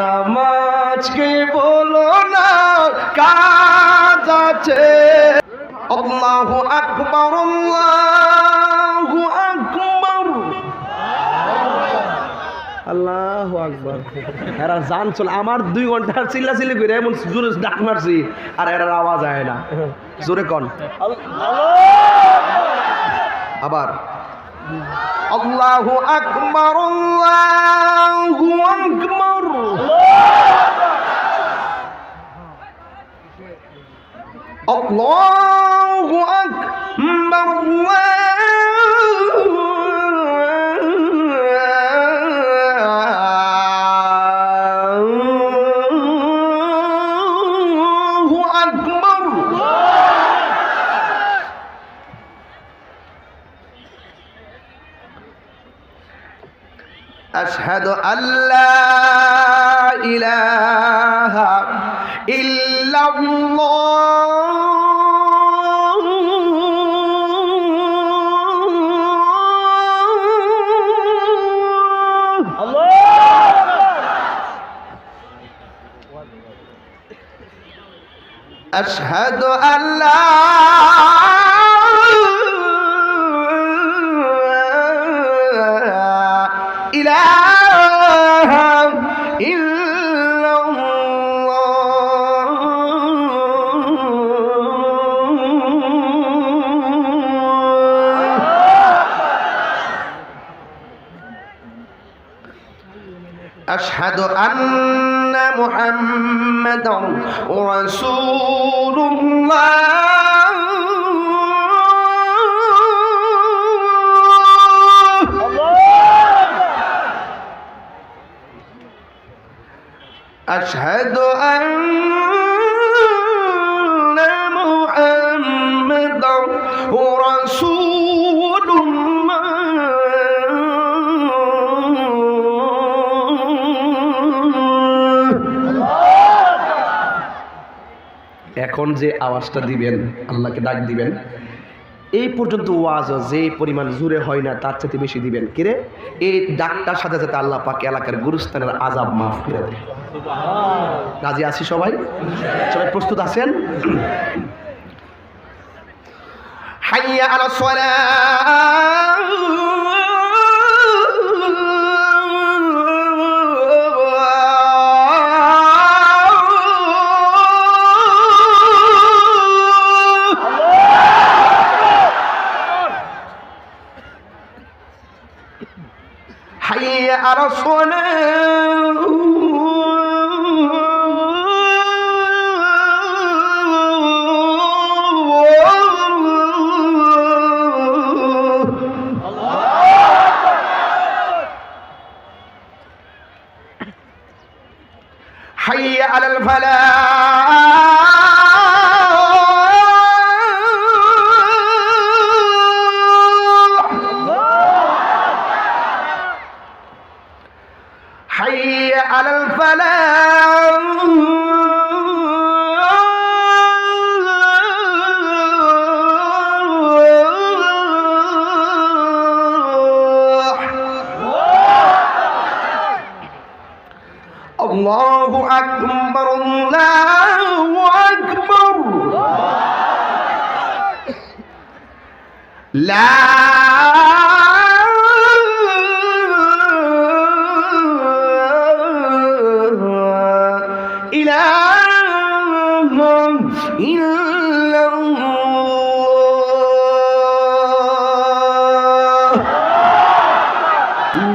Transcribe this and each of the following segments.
নামাজকে বলো না কাজ আছে। আল্লাহু আকবার, আল্লাহু আকবার, আল্লাহু আকবার। এরা জান চল আমার 2 ঘন্টার চিল্লাচিল্লি করে এমন জোরে ডাক মারছি আর এর আওয়াজ আয় না। জোরে কোন আবার আল্লাহু আকবার, আল্লাহু আকবার। আল্লাহু আকবার, আল্লাহু আকবার। আশহাদু আল্লা ইলাহা ইল্লাল্লাহ, আশহাদু আল্লা ইলাহা ইল্লাল্লাহ, আশহাদু আন্না মুহাম্মাদার রাসূলুল্লাহ, আশহাদু আন্না মুহাম্মাদার রাসূলুল্লাহ। এখন যে আওয়াজটা দিবেন, আল্লাহকে ডাক দিবেন, এই পর্যন্ত ওয়াজ যে পরিমাণ জোরে হয় না তার চাইতে বেশি দিবেন। কিরে এই ডাকটার সাথে সাথে আল্লাহ পাক এলাকার গুরুস্থানের আযাব মাফ করে দেয়। রাজি আছি সবাই? সবাই প্রস্তুত আছেন? হাইয়া আলাস সালাহ, حي على الصلاة، حي على الفلاح، حي على الفلاح، الله أكبر، الله أكبر، لا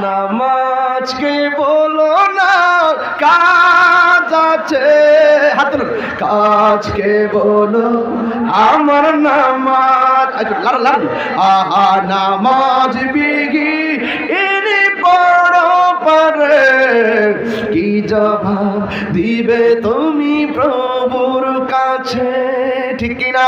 নামাজকে বলো না কাজ আছে। হাত তুলুন। কাজকে বলো আমার নামাজ, আহা নামাজ বিঘি এনে পড়ো পারে, কি জবাব দিবে তুমি প্রভুর কাছে, ঠিক কিনা?